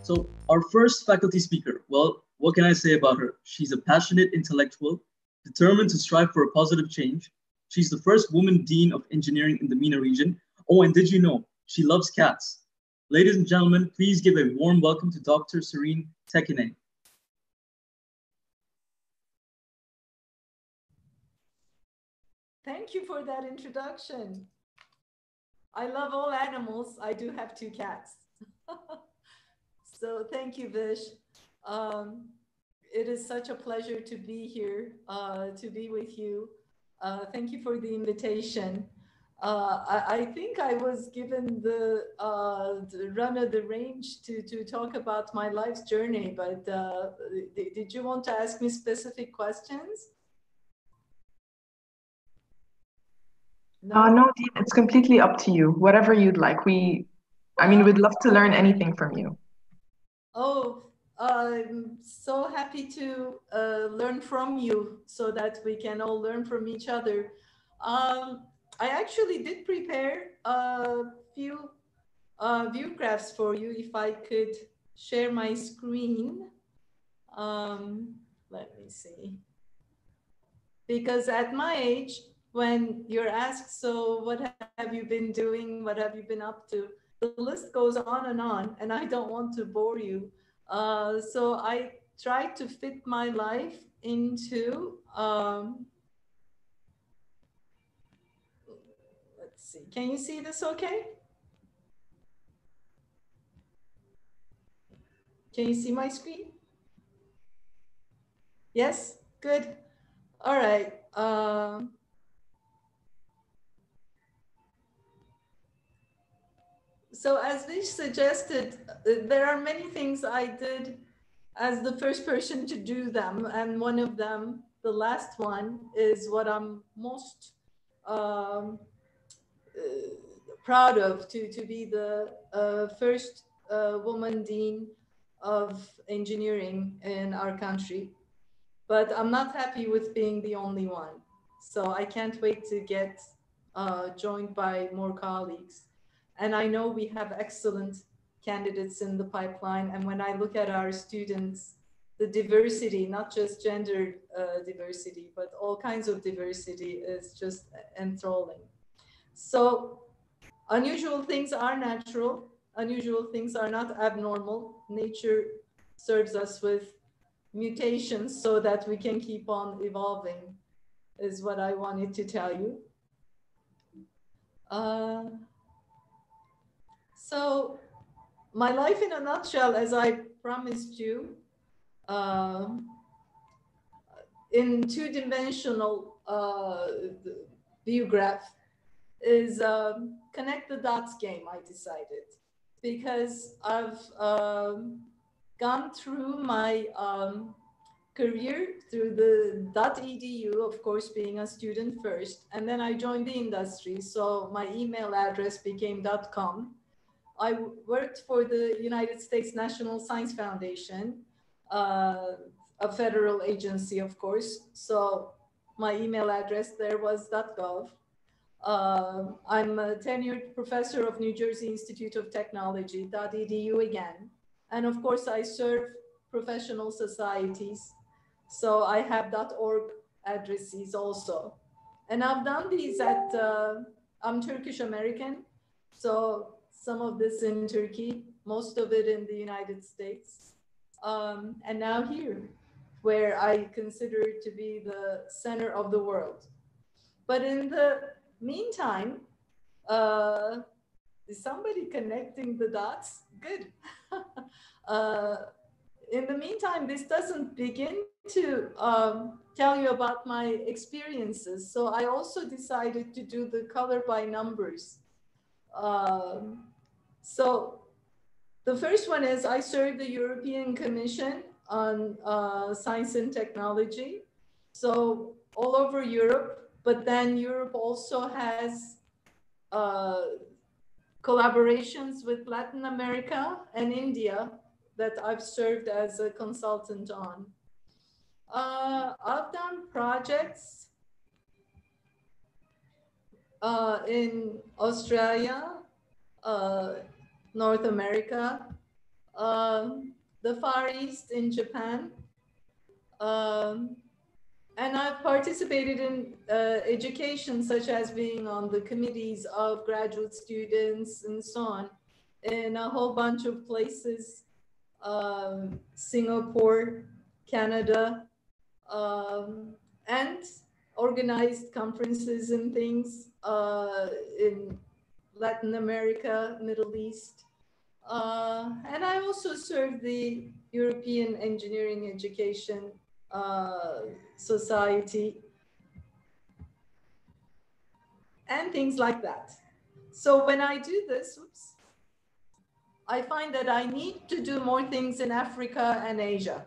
So our first faculty speaker, well, what can I say about her? She's a passionate intellectual, determined to strive for a positive change. She's the first woman dean of engineering in the MENA region. Oh, and did you know, she loves cats. Ladies and gentlemen, please give a warm welcome to Dr. Sirin Tekinay. Thank you for that introduction. I love all animals. I do have 2 cats. So thank you, Vish. It is such a pleasure to be here, to be with you. Thank you for the invitation. I think I was given the run of the range to talk about my life's journey, but did you want to ask me specific questions? No, Dean, it's completely up to you. Whatever you'd like. We'd love to learn anything from you. Oh, I'm so happy to learn from you so that we can all learn from each other. I actually did prepare a few view graphs for you. If I could share my screen. Let me see. Because at my age, when you're asked, so what have you been doing? What have you been up to? The list goes on, and I don't want to bore you. So I tried to fit my life into, let's see, can you see this okay? Can you see my screen? Yes, good. All right. So as Vish suggested, there are many things I did as the first person to do them. And one of them, the last one, is what I'm most proud of, to be the first woman dean of engineering in our country. But I'm not happy with being the only one. So I can't wait to get joined by more colleagues. And I know we have excellent candidates in the pipeline. And when I look at our students, the diversity, not just gender diversity, but all kinds of diversity is just enthralling. So unusual things are natural. Unusual things are not abnormal. Nature serves us with mutations so that we can keep on evolving, is what I wanted to tell you. So my life in a nutshell, as I promised you, in 2-dimensional view graph, is connect the dots game, I decided. Because I've gone through my career through the .edu, of course, being a student first, and then I joined the industry. So my email address became .com. I worked for the United States National Science Foundation, a federal agency, of course. So my email address there was .gov. I'm a tenured professor of New Jersey Institute of Technology, .edu again. And of course, I serve professional societies. So I have .org addresses also. And I've done these at, I'm Turkish American. So some of this in Turkey, most of it in the United States. And now here, where I consider to be the center of the world. But in the meantime, is somebody connecting the dots? Good. In the meantime, this doesn't begin to tell you about my experiences. So I also decided to do the color by numbers. So the first one is I serve the European Commission on Science and Technology. So all over Europe, but then Europe also has collaborations with Latin America and India that I've served as a consultant on. I've done projects in Australia, North America, the Far East in Japan. Um, and I've participated in education, such as being on the committees of graduate students and so on, in a whole bunch of places, Singapore, Canada, and organized conferences and things in Latin America, Middle East. And I also served the European Engineering Education Society and things like that. So when I do this, oops, I find that I need to do more things in Africa and Asia.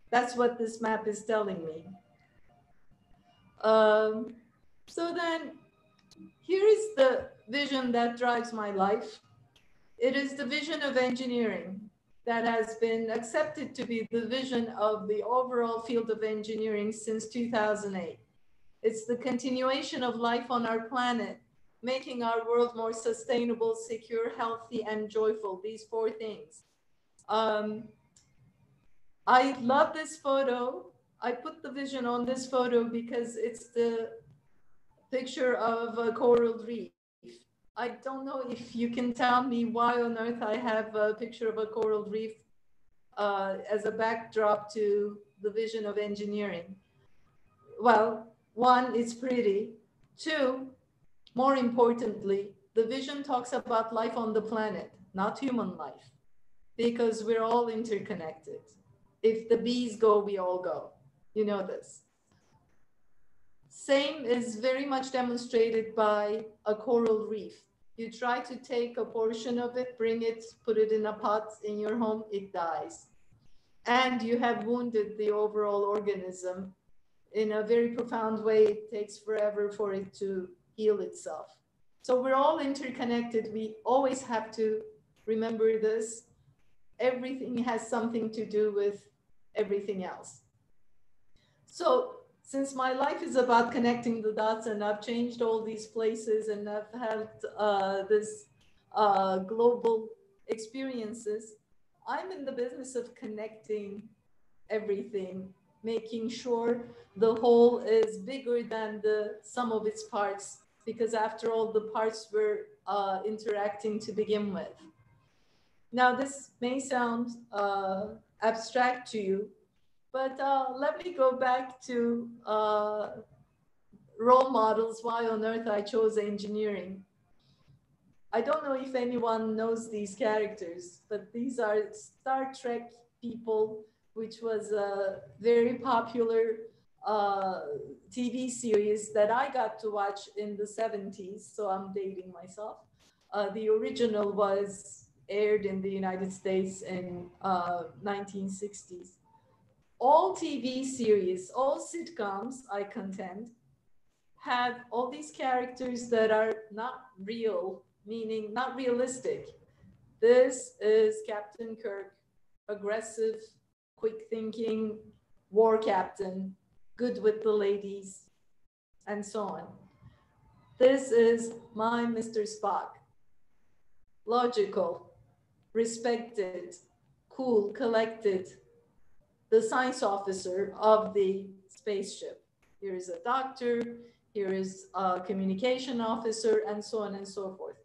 That's what this map is telling me. So then here is the vision that drives my life. It is the vision of engineering that has been accepted to be the vision of the overall field of engineering since 2008. It's the continuation of life on our planet, making our world more sustainable, secure, healthy, and joyful. These four things. I love this photo. I put the vision on this photo because it's the picture of a coral reef. I don't know if you can tell me why on earth I have a picture of a coral reef as a backdrop to the vision of engineering. Well, one, it's pretty. Two, more importantly, the vision talks about life on the planet, not human life, because we're all interconnected. If the bees go, we all go. You know this. Same is very much demonstrated by a coral reef. You try to take a portion of it, bring it, put it in a pot in your home, it dies. And you have wounded the overall organism in a very profound way. It takes forever for it to heal itself. So we're all interconnected. We always have to remember this. Everything has something to do with everything else. So since my life is about connecting the dots, and I've changed all these places, and I've had this global experiences, I'm in the business of connecting everything, making sure the whole is bigger than the sum of its parts, because after all, the parts were interacting to begin with. Now, this may sound abstract to you, but let me go back to role models, why on earth I chose engineering. I don't know if anyone knows these characters, but these are Star Trek people, which was a very popular TV series that I got to watch in the 70s, so I'm dating myself. The original was aired in the United States in 1960s. All TV series, all sitcoms, I contend, have all these characters that are not real, meaning not realistic. This is Captain Kirk, aggressive, quick thinking, war captain, good with the ladies, and so on. This is my Mr. Spock, logical, respected, cool, collected, the science officer of the spaceship. Here is a doctor, here is a communication officer, and so on and so forth.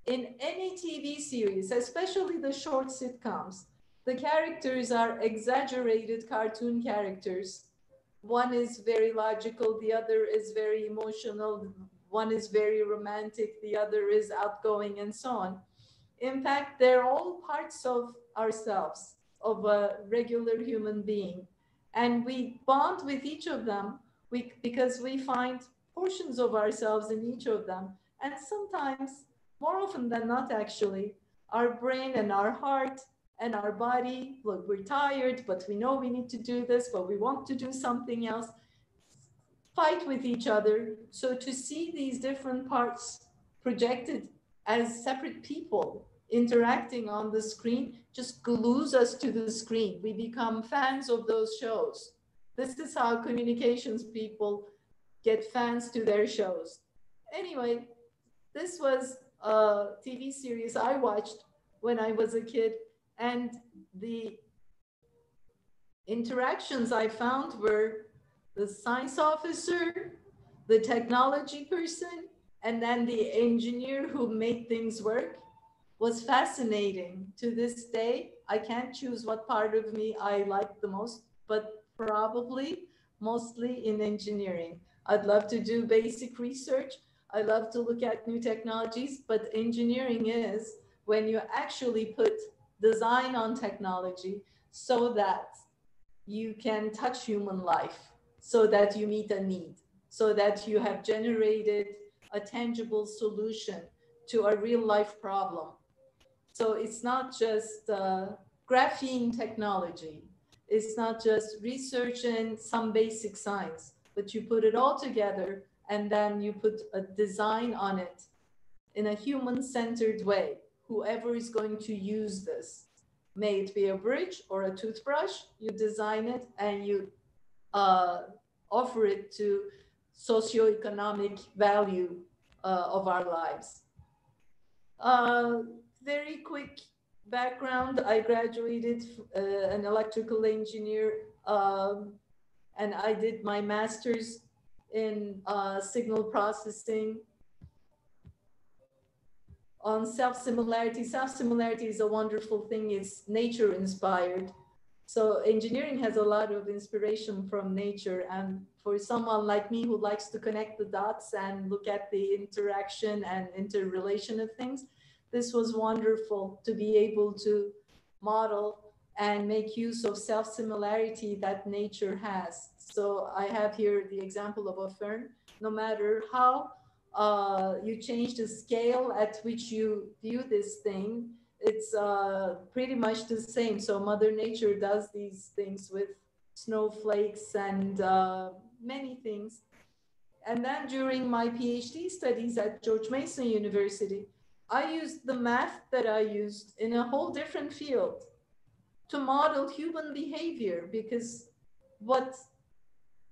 In any TV series, especially the short sitcoms, the characters are exaggerated cartoon characters. One is very logical, the other is very emotional, one is very romantic, the other is outgoing, and so on. In fact, they're all parts of ourselves, of a regular human being. And we bond with each of them because we find portions of ourselves in each of them. And sometimes, more often than not actually, our brain and our heart and our body, look, we're tired, but we know we need to do this, but we want to do something else, fight with each other. So to see these different parts projected as separate people interacting on the screen just glues us to the screen. We become fans of those shows. This is how communications people get fans to their shows. Anyway, this was a TV series I watched when I was a kid, And the interactions I found were the science officer, the technology person, and then the engineer who made things work was fascinating. To this day, I can't choose what part of me I like the most, but probably mostly in engineering. I'd love to do basic research. I love to look at new technologies, but engineering is when you actually put design on technology so that you can touch human life, so that you meet a need, so that you have generated a tangible solution to a real life problem. So it's not just graphene technology. It's not just research and some basic science, but you put it all together and then you put a design on it in a human-centered way. Whoever is going to use this, may it be a bridge or a toothbrush, you design it and you uh, offer it to socioeconomic value of our lives. Uh, Very quick background. I graduated an electrical engineer, and I did my master's in signal processing on self-similarity. Self-similarity is a wonderful thing. It's nature inspired. So engineering has a lot of inspiration from nature. And for someone like me who likes to connect the dots and look at the interaction and interrelation of things, this was wonderful to be able to model and make use of self-similarity that nature has. So I have here the example of a fern. No matter how you change the scale at which you view this thing, it's pretty much the same. So Mother Nature does these things with snowflakes and many things. And then during my PhD studies at George Mason University, I used the math that I used in a whole different field to model human behavior, because what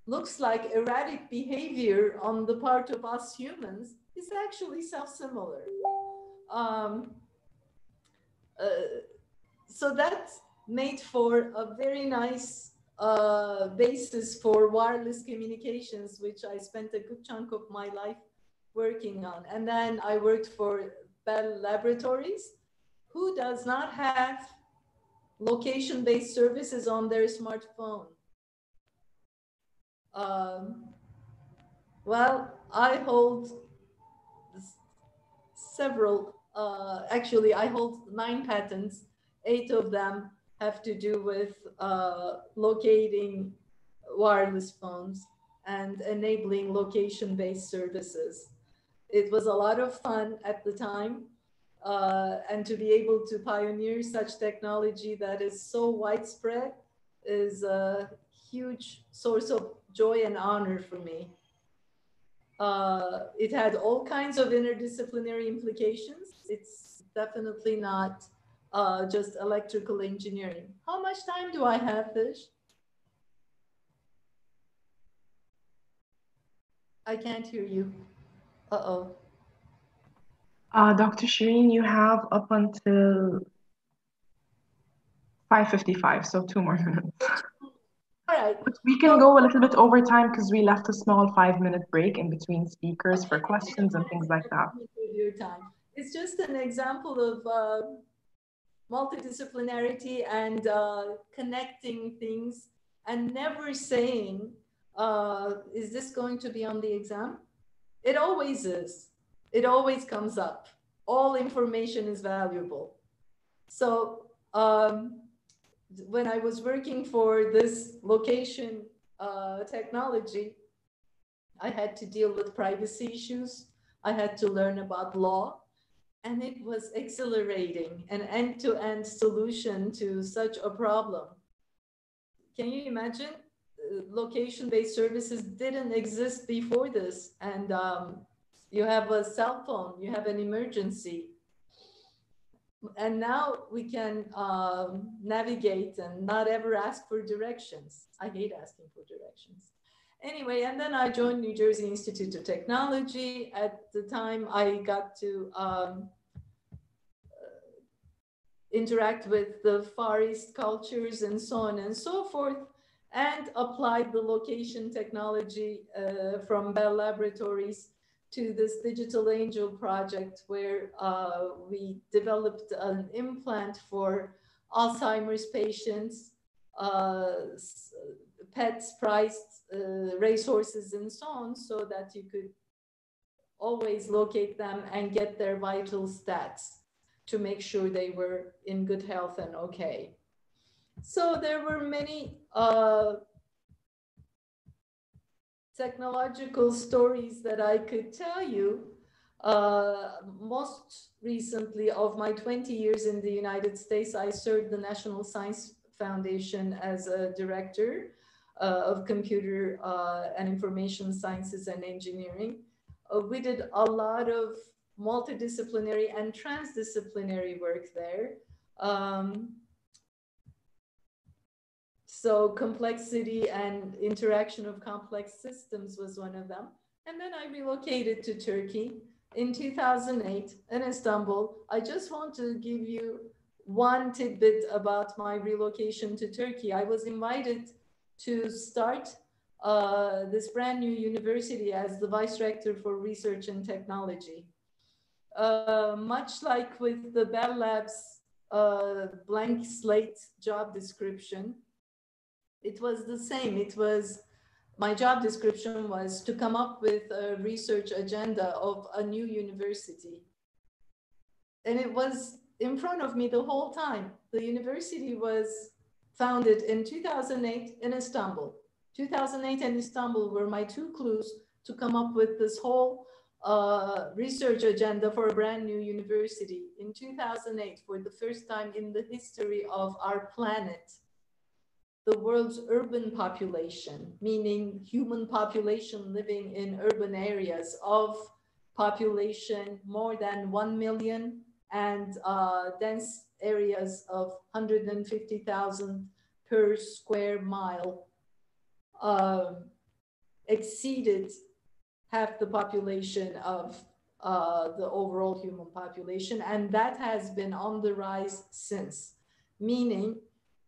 looks like erratic behavior on the part of us humans is actually self-similar. Um, uh, so that made for a very nice basis for wireless communications, which I spent a good chunk of my life working on. And then I worked for Bell Laboratories, who does not have location-based services on their smartphone. Well, I hold several, actually, I hold 9 patents. 8 of them have to do with locating wireless phones and enabling location-based services. It was a lot of fun at the time. And to be able to pioneer such technology that is so widespread is a huge source of joy and honor for me. It had all kinds of interdisciplinary implications. It's definitely not just electrical engineering. How much time do I have, Fish? I can't hear you. Uh-oh. Dr. Shireen, you have up until 5:55, so 2 more minutes. All right. But we can go a little bit over time because we left a small 5-minute break in between speakers for questions and things like that. Your time. It's just an example of multidisciplinarity and connecting things and never saying, is this going to be on the exam? It always is. It always comes up. All information is valuable. So when I was working for this location technology, I had to deal with privacy issues. I had to learn about law. And it was exhilarating, an end-to-end solution to such a problem. Can you imagine? Location-based services didn't exist before this. And you have a cell phone, you have an emergency. And now we can navigate and not ever ask for directions. I hate asking for directions. Anyway, and then I joined New Jersey Institute of Technology. At the time, I got to interact with the Far East cultures and so on and so forth, and applied the location technology from Bell Laboratories to this Digital Angel project, where we developed an implant for Alzheimer's patients, pets, prized racehorses, and so on, so that you could always locate them and get their vital stats to make sure they were in good health and okay. So there were many technological stories that I could tell you. Most recently, of my 20 years in the United States, I served the National Science Foundation as a director of computer and information sciences and engineering. We did a lot of multidisciplinary and transdisciplinary work there. So complexity and interaction of complex systems was one of them. And then I relocated to Turkey in 2008 in Istanbul. I just want to give you one tidbit about my relocation to Turkey. I was invited to start this brand new university as the vice rector for research and technology. Much like with the Bell Labs blank slate job description, it was the same. It was, my job description was to come up with a research agenda of a new university. And it was in front of me the whole time. The university was founded in 2008 in Istanbul. 2008 and Istanbul were my two clues to come up with this whole research agenda for a brand new university. In 2008, for the first time in the history of our planet, the world's urban population, meaning human population living in urban areas, of population more than 1 million and dense areas of 150,000 per square mile, exceeded half the population of the overall human population. And that has been on the rise since, meaning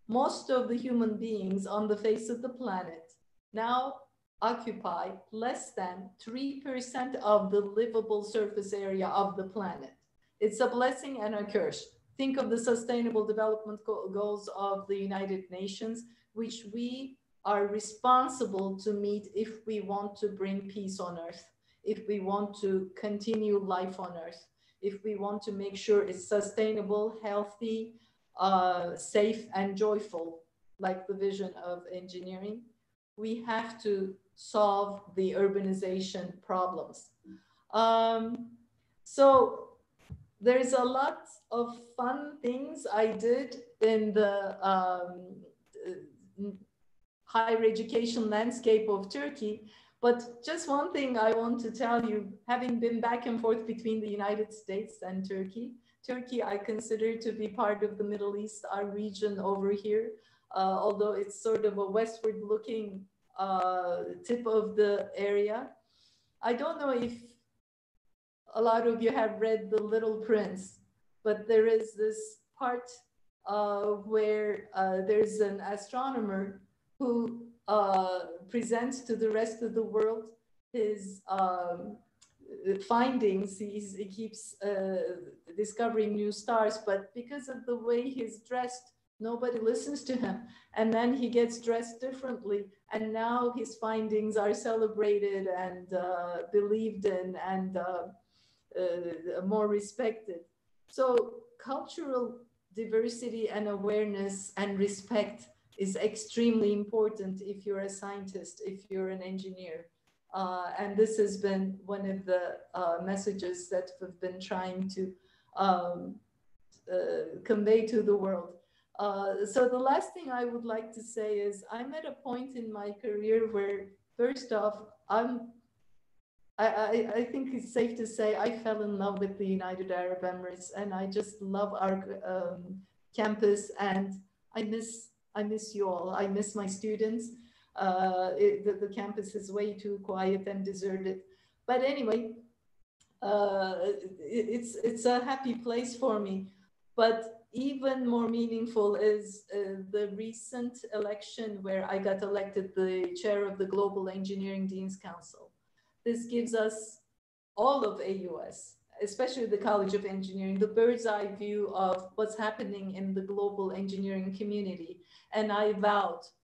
most of the human beings on the face of the planet now occupy less than 3% of the livable surface area of the planet. It's a blessing and a curse. Think of the Sustainable Development Goals of the United Nations, which we are responsible to meet if we want to bring peace on earth, if we want to continue life on earth, if we want to make sure it's sustainable, healthy, safe and joyful, like the vision of engineering. We have to solve the urbanization problems. So there's a lot of fun things I did in the higher education landscape of Turkey. But just one thing I want to tell you, having been back and forth between the United States and Turkey, I consider to be part of the Middle East, our region over here, although it's sort of a westward looking tip of the area. I don't know if a lot of you have read The Little Prince, but there is this part where there's an astronomer who presents to the rest of the world his findings. He keeps discovering new stars, but because of the way he's dressed, nobody listens to him. And then he gets dressed differently, and now his findings are celebrated and believed in and more respected. So cultural diversity and awareness and respect is extremely important if you're a scientist, if you're an engineer. And this has been one of the messages that we've been trying to convey to the world. So the last thing I would like to say is I'm at a point in my career where, first off, I think it's safe to say I fell in love with the United Arab Emirates, and I just love our campus, and I miss you all. I miss my students. The campus is way too quiet and deserted. But anyway, it's a happy place for me. But even more meaningful is the recent election where I got elected the chair of the Global Engineering Dean's Council. This gives us, all of AUS, especially the College of Engineering, the bird's eye view of what's happening in the global engineering community. And I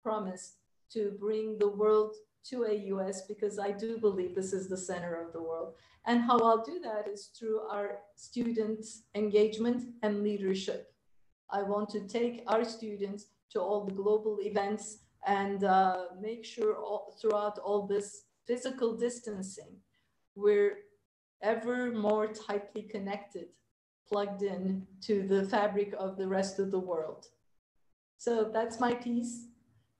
promised to bring the world to AUS because I do believe this is the center of the world. And how I'll do that is through our student engagement and leadership. I want to take our students to all the global events and make sure throughout all this physical distancing, we're ever more tightly connected, plugged in to the fabric of the rest of the world. So that's my piece.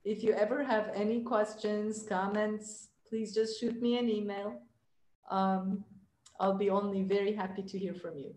If you ever have any questions, comments, please just shoot me an email. I'll be only very happy to hear from you.